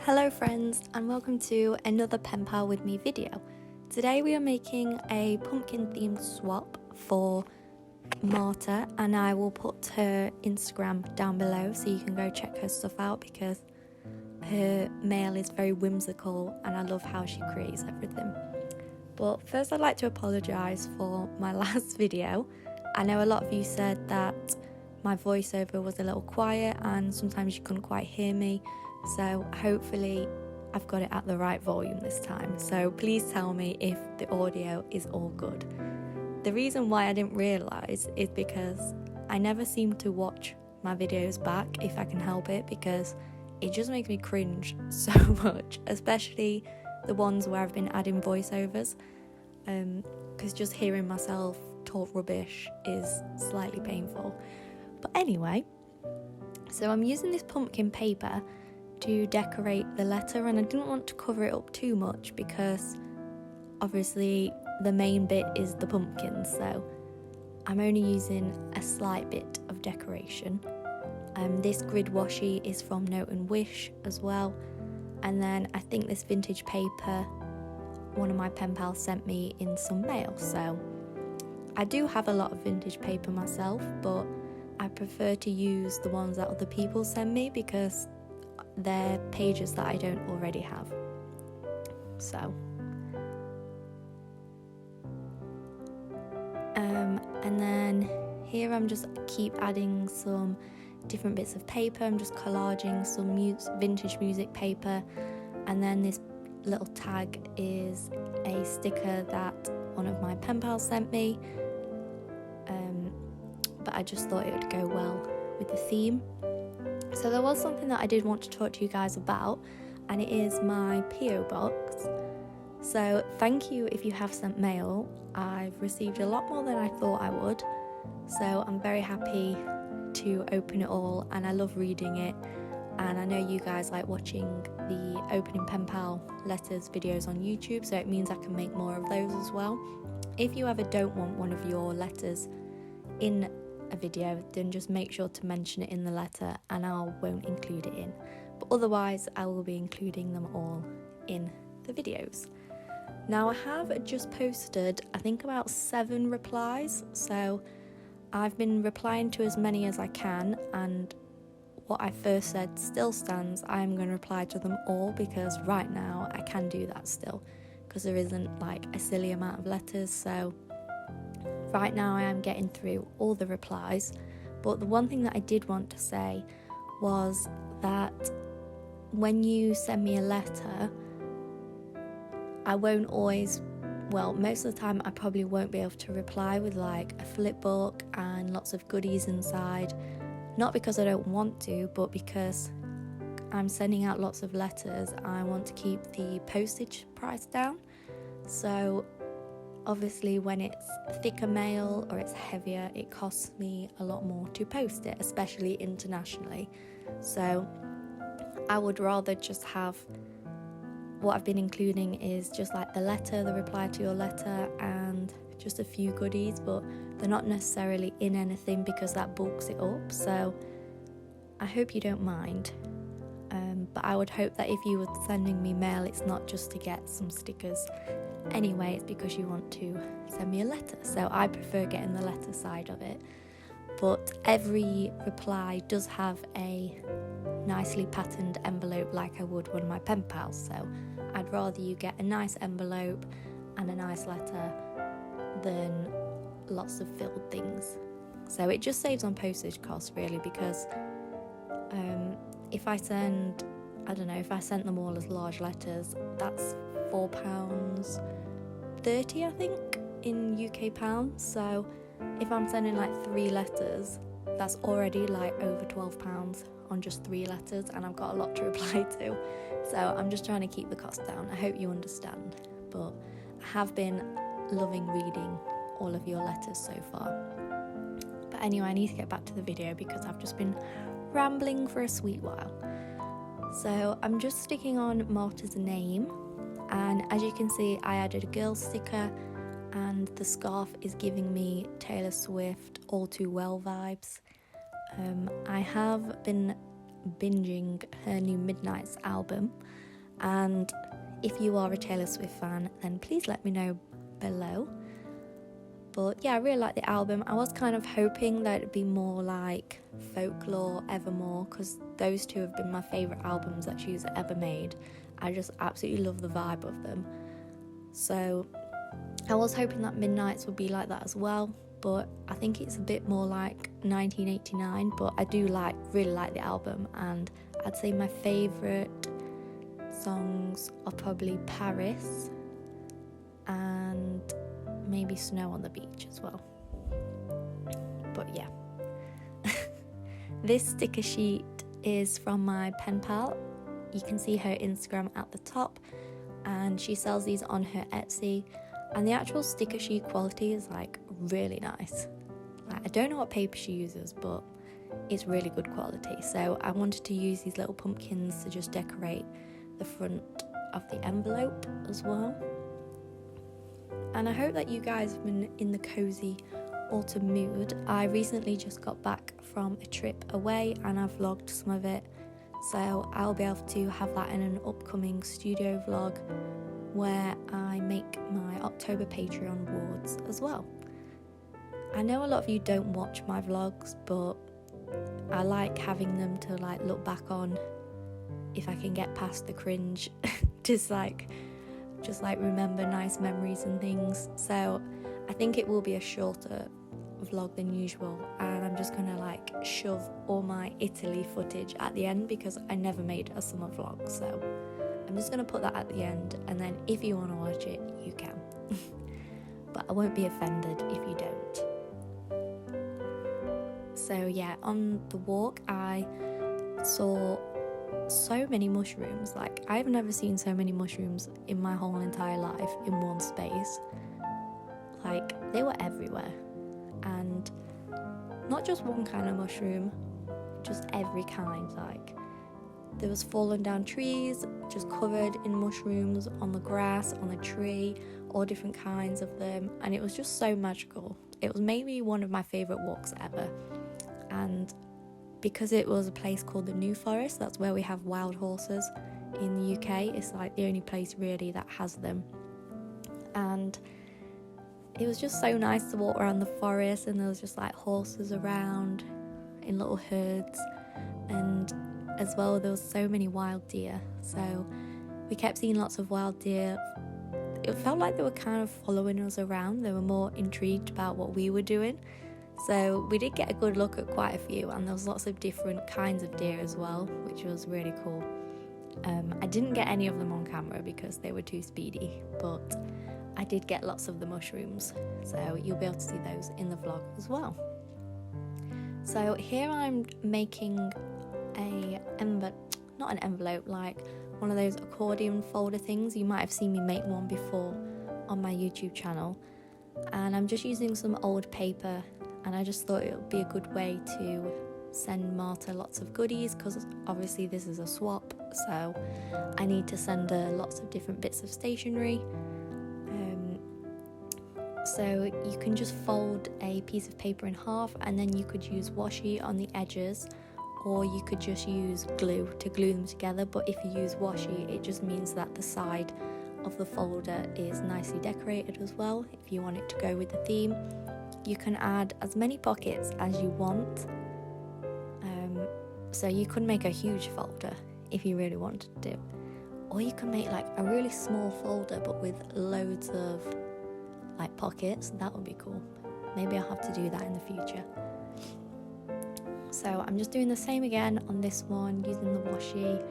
Hello friends, and welcome to another penpal with me video. Today we are making a pumpkin themed swap for Marta, and I will put her Instagram down below so you can go check her stuff out because her mail is very whimsical and I love how she creates everything. But first I'd like to apologise for my last video. I know a lot of you said that my voiceover was a little quiet and sometimes you couldn't quite hear me. So hopefully I've got it at the right volume this time. So please tell me if the audio is all good. The reason why I didn't realise is because I never seem to watch my videos back if I can help it, because it just makes me cringe so much, especially the ones where I've been adding voiceovers, because just hearing myself talk rubbish is slightly painful. But anyway, so I'm using this pumpkin paper to decorate the letter, and I didn't want to cover it up too much because obviously the main bit is the pumpkin, so I'm only using a slight bit of decoration. This grid washi is from Note and Wish as well, and then I think this vintage paper one of my pen pals sent me in some mail. So I do have a lot of vintage paper myself, but I prefer to use the ones that other people send me because they're pages that I don't already have. So and then here I'm just keep adding some different bits of paper. I'm just collaging some vintage music paper, and then this little tag is a sticker that one of my pen pals sent me, but I just thought it would go well with the theme. So there was something that I did want to talk to you guys about, and it is my PO box. So thank you if you have sent mail. I've received a lot more than I thought I would, so I'm very happy to open it all, and I love reading it, and I know you guys like watching the opening pen pal letters videos on YouTube, so it means I can make more of those as well. If you ever don't want one of your letters in a video, then just make sure to mention it in the letter and I won't include it in, but otherwise I will be including them all in the videos. Now I have just posted I think about 7 replies, so I've been replying to as many as I can, and what I first said still stands. I'm going to reply to them all because right now I can do that still because there isn't like a silly amount of letters. So right now I am getting through all the replies. But the one thing that I did want to say was that when you send me a letter, I won't always, well, most of the time I probably won't be able to reply with like a flip book and lots of goodies inside. Not because I don't want to, but because I'm sending out lots of letters, I want to keep the postage price down. So obviously when it's thicker mail or it's heavier, it costs me a lot more to post it, especially internationally. So I would rather just have, what I've been including is just like the letter, the reply to your letter, and just a few goodies, but they're not necessarily in anything because that bulks it up. So I hope you don't mind. But I would hope that if you were sending me mail, it's not just to get some stickers. Anyway, it's because you want to send me a letter. So I prefer getting the letter side of it. But every reply does have a nicely patterned envelope like I would one of my pen pals. So I'd rather you get a nice envelope and a nice letter than lots of filled things. So it just saves on postage costs really, because if I send, I don't know, if I sent them all as large letters, that's £4.30 I think in UK pounds. So if I'm sending like 3 letters, that's already like over £12 on just 3 letters, and I've got a lot to reply to. So I'm just trying to keep the cost down. I hope you understand. But I have been loving reading all of your letters so far. But anyway, I need to get back to the video because I've just been rambling for a sweet while. So I'm just sticking on Marta's name, and as you can see I added a girl sticker, and the scarf is giving me Taylor Swift All Too Well vibes. I have been binging her new Midnights album, and if you are a Taylor Swift fan, then please let me know below. But yeah, I really like the album. I was kind of hoping that it'd be more like Folklore, Evermore, because those two have been my favourite albums that she's ever made. I just absolutely love the vibe of them. So I was hoping that Midnights would be like that as well, but I think it's a bit more like 1989. But I do really like the album, and I'd say my favourite songs are probably Paris and maybe Snow on the Beach as well. But yeah. This sticker sheet is from my pen pal. You can see her Instagram at the top, and she sells these on her Etsy, and the actual sticker sheet quality is like really nice. Like, I don't know what paper she uses, but it's really good quality. So I wanted to use these little pumpkins to just decorate the front of the envelope as well. And I hope that you guys have been in the cozy autumn mood. I recently just got back from a trip away and I've vlogged some of it, so I'll be able to have that in an upcoming studio vlog where I make my October Patreon awards as well. I know a lot of you don't watch my vlogs, but I like having them to like look back on if I can get past the cringe. just like remember nice memories and things. So I think it will be a shorter vlog than usual, and I'm just gonna like shove all my Italy footage at the end because I never made a summer vlog, so I'm just gonna put that at the end, and then if you want to watch it you can. But I won't be offended if you don't. So yeah, on the walk I saw so many mushrooms. Like, I've never seen so many mushrooms in my whole entire life in one space. Like, they were everywhere, and not just one kind of mushroom, just every kind. Like, there was fallen down trees just covered in mushrooms, on the grass, on the tree, all different kinds of them, and it was just so magical. It was maybe one of my favourite walks ever. And because it was a place called the New Forest, that's where we have wild horses in the UK. It's like the only place really that has them. And it was just so nice to walk around the forest, and there was just like horses around in little herds, and as well there was so many wild deer. So we kept seeing lots of wild deer. It felt like they were kind of following us around. They were more intrigued about what we were doing. So we did get a good look at quite a few, and there was lots of different kinds of deer as well, which was really cool. I didn't get any of them on camera because they were too speedy, but I did get lots of the mushrooms, so you'll be able to see those in the vlog as well. So here I'm making not an envelope, like one of those accordion folder things. You might have seen me make one before on my YouTube channel, and I'm just using some old paper, and I just thought it would be a good way to send Marta lots of goodies, because obviously this is a swap, so I need to send her lots of different bits of stationery. So you can just fold a piece of paper in half, and then you could use washi on the edges, or you could just use glue to glue them together. But if you use washi, it just means that the side of the folder is nicely decorated as well, if you want it to go with the theme. You can add as many pockets as you want, so you could make a huge folder if you really wanted to, or you can make like a really small folder but with loads of like pockets. That would be cool. Maybe I'll have to do that in the future. So I'm just doing the same again on this one, using the washi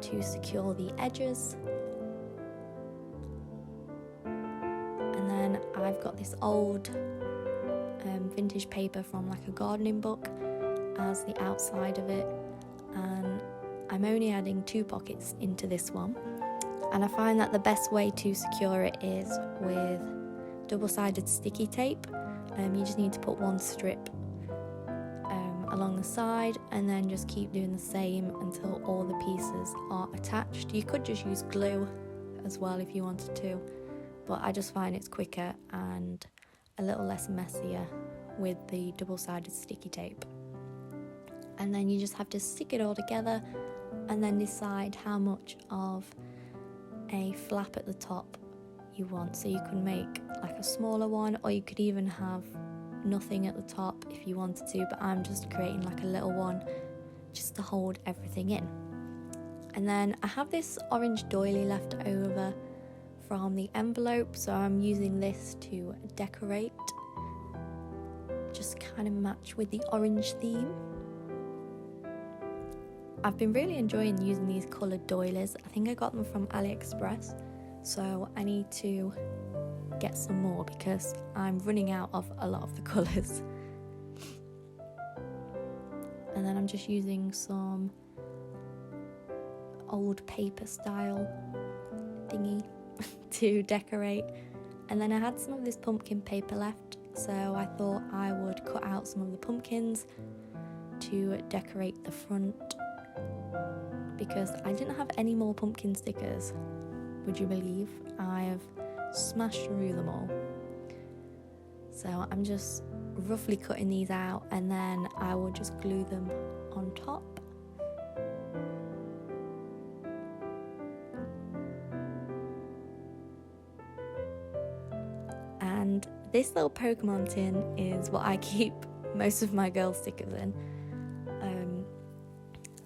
to secure the edges. And then I've got this old vintage paper from like a gardening book as the outside of it, and I'm only adding 2 pockets into this one, and I find that the best way to secure it is with double-sided sticky tape. You just need to put 1 strip along the side, and then just keep doing the same until all the pieces are attached. You could just use glue as well if you wanted to, but I just find it's quicker and a little less messier with the double-sided sticky tape. and then you just have to stick it all together and then decide how much of a flap at the top you want. So you can make like a smaller one, or you could even have nothing at the top if you wanted to, but I'm just creating like a little one just to hold everything in. And then I have this orange doily left over from the envelope, so I'm using this to decorate, just kind of match with the orange theme. I've been really enjoying using these coloured doilies. I think I got them from AliExpress, so I need to get some more because I'm running out of a lot of the colours. And then I'm just using some old paper style thingy to decorate. And then I had some of this pumpkin paper left, so I thought I would cut out some of the pumpkins to decorate the front, because I didn't have any more pumpkin stickers. Would you believe? I have smashed through them all. So I'm just roughly cutting these out, and then I will just glue them on top. And this little Pokémon tin is what I keep most of my girl stickers in.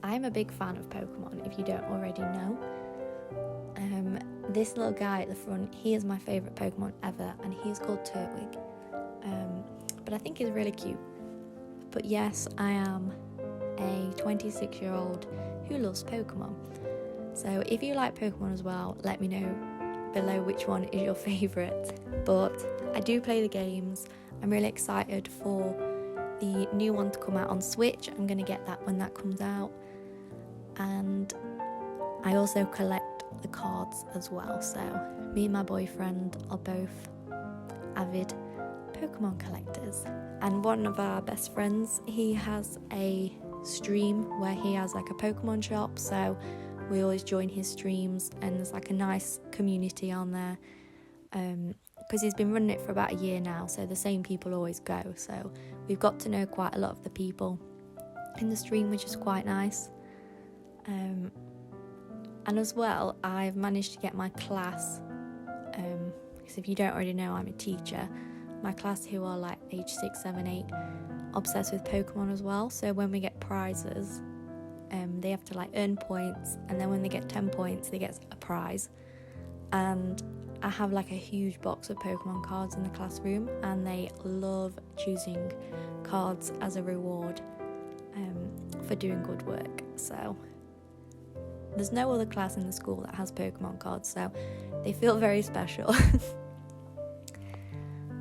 I'm a big fan of Pokémon, if you don't already know. This little guy at the front, he is my favourite Pokémon ever, and he is called Turtwig. But I think he's really cute. But yes, I am a 26-year-old who loves Pokémon. So if you like Pokémon as well, let me know below which one is your favourite. But I do play the games. I'm really excited for the new one to come out on Switch. I'm going to get that when that comes out. And I also collect the cards as well. So me and my boyfriend are both avid Pokémon collectors. And one of our best friends, he has a stream where he has like a Pokémon shop. So we always join his streams, and there's like a nice community on there. Because he's been running it for about a year now, so the same people always go. So we've got to know quite a lot of the people in the stream, which is quite nice. And as well, I've managed to get my class, because if you don't already know, I'm a teacher. My class, who are like age 6, 7, 8, obsessed with Pokemon as well. So when we get prizes, they have to like earn points, and then when they get 10 points, they get a prize. And I have like a huge box of Pokemon cards in the classroom, and they love choosing cards as a reward for doing good work. So there's no other class in the school that has Pokemon cards, so they feel very special.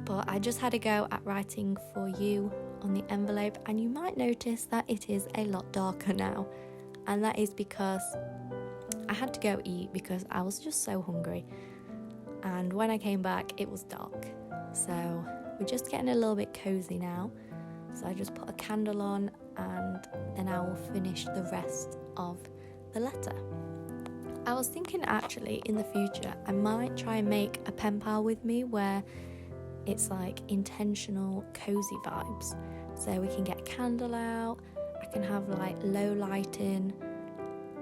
But I just had a go at writing for you on the envelope, and you might notice that it is a lot darker now, and that is because I had to go eat because I was just so hungry, and when I came back it was dark. So we're just getting a little bit cozy now, so I just put a candle on, and then I will finish the rest of the letter. I was thinking actually in the future I might try and make a pen pal with me where it's like intentional cozy vibes. So we can get a candle out, I can have like low lighting,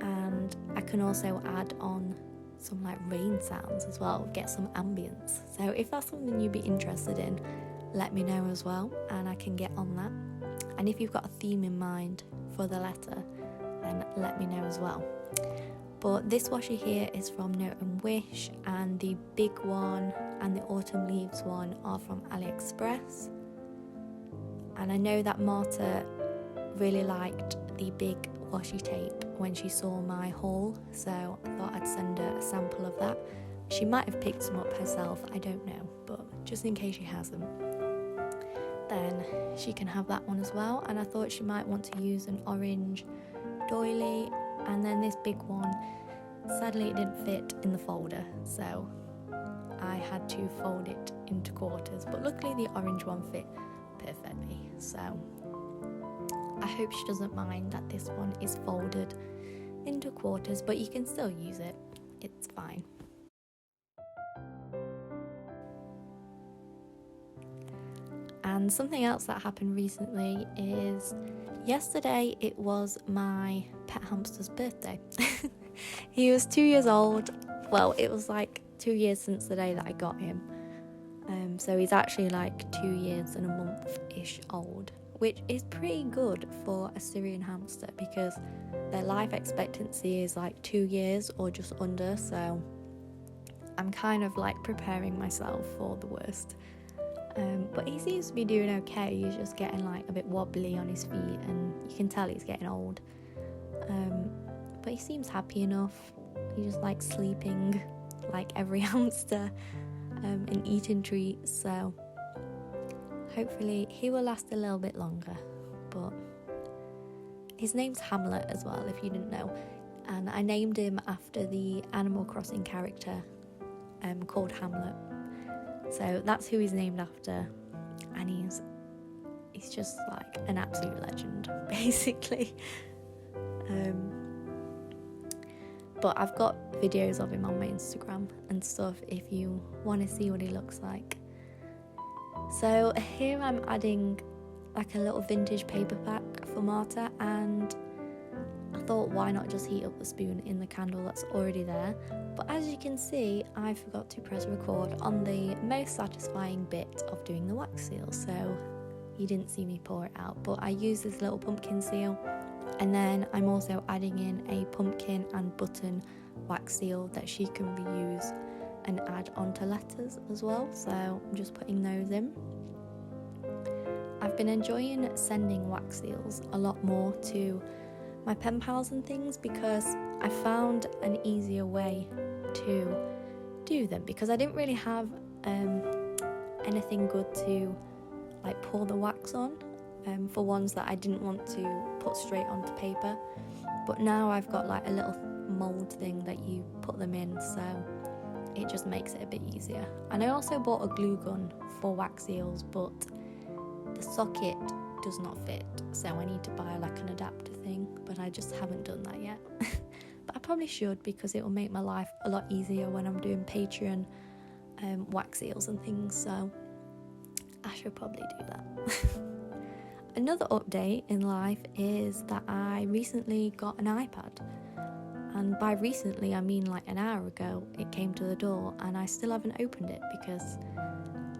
and I can also add on some like rain sounds as well, get some ambience. So if that's something you'd be interested in, let me know as well, and I can get on that. And if you've got a theme in mind for the letter, then let me know as well. But this washi here is from Note and Wish, and the big one and the autumn leaves one are from AliExpress. And I know that Marta really liked the big washi tape when she saw my haul, so I thought I'd send her a sample of that. She might have picked some up herself, I don't know, but just in case she hasn't, then she can have that one as well. And I thought she might want to use an orange doily, and then this big one, sadly it didn't fit in the folder, so I had to fold it into quarters, but luckily the orange one fit perfectly. So I hope she doesn't mind that this one is folded into quarters, but you can still use it, it's fine. And something else that happened recently is yesterday it was my pet hamster's birthday. He was 2 years old. Well, it was like 2 years since the day that I got him. So he's actually like 2 years and a month-ish old, which is pretty good for a Syrian hamster because their life expectancy is like 2 years or just under, so I'm kind of like preparing myself for the worst. But he seems to be doing okay. He's just getting like a bit wobbly on his feet, and you can tell he's getting old. But he seems happy enough. He just likes sleeping like every hamster, and eating treats, so hopefully he will last a little bit longer. But his name's Hamlet as well, if you didn't know, and I named him after the Animal Crossing character called Hamlet. So that's who he's named after, and he's just like an absolute legend, basically. But I've got videos of him on my Instagram and stuff if you want to see what he looks like. So here I'm adding like a little vintage paper pack for Marta, and I thought, why not just heat up the spoon in the candle that's already there. But as you can see, I forgot to press record on the most satisfying bit of doing the wax seal, so you didn't see me pour it out. But I used this little pumpkin seal, and then I'm also adding in a pumpkin and button wax seal that she can reuse and add onto letters as well, so I'm just putting those in. I've been enjoying sending wax seals a lot more to my pen pals and things because I found an easier way to do them, because I didn't really have anything good to like pour the wax on for ones that I didn't want to put straight onto paper. But now I've got like a little mold thing that you put them in, so it just makes it a bit easier. And I also bought a glue gun for wax seals, but the socket does not fit, so I need to buy like an adapter thing, but I just haven't done that yet. But I probably should, because it will make my life a lot easier when I'm doing Patreon wax seals and things, so I should probably do that. Another update in life is that I recently got an iPad, and by recently I mean like an hour ago it came to the door, and I still haven't opened it because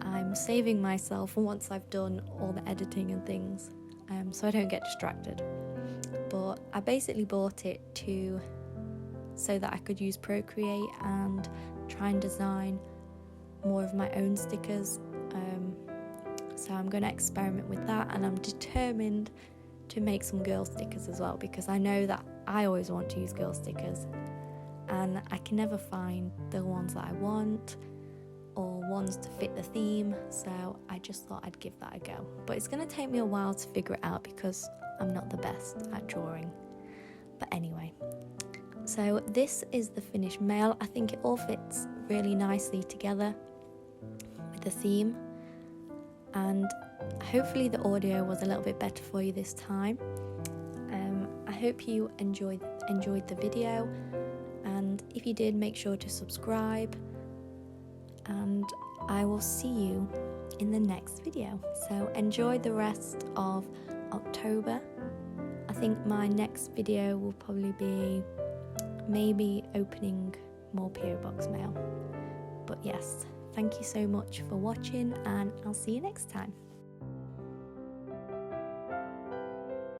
I'm saving myself for once I've done all the editing and things, so I don't get distracted. But I basically bought it so that I could use Procreate and try and design more of my own stickers. So I'm going to experiment with that, and I'm determined to make some girl stickers as well, because I know that I always want to use girl stickers and I can never find the ones that I want or ones to fit the theme, so I just thought I'd give that a go. But it's going to take me a while to figure it out because I'm not the best at drawing. But anyway, so this is the finished mail. I think it all fits really nicely together with the theme, and hopefully the audio was a little bit better for you this time. I hope you enjoyed the video, and if you did, make sure to subscribe, and I will see you in the next video. So enjoy the rest of October. I think my next video will probably be maybe opening more PO Box mail. But yes, thank you so much for watching, and I'll see you next time.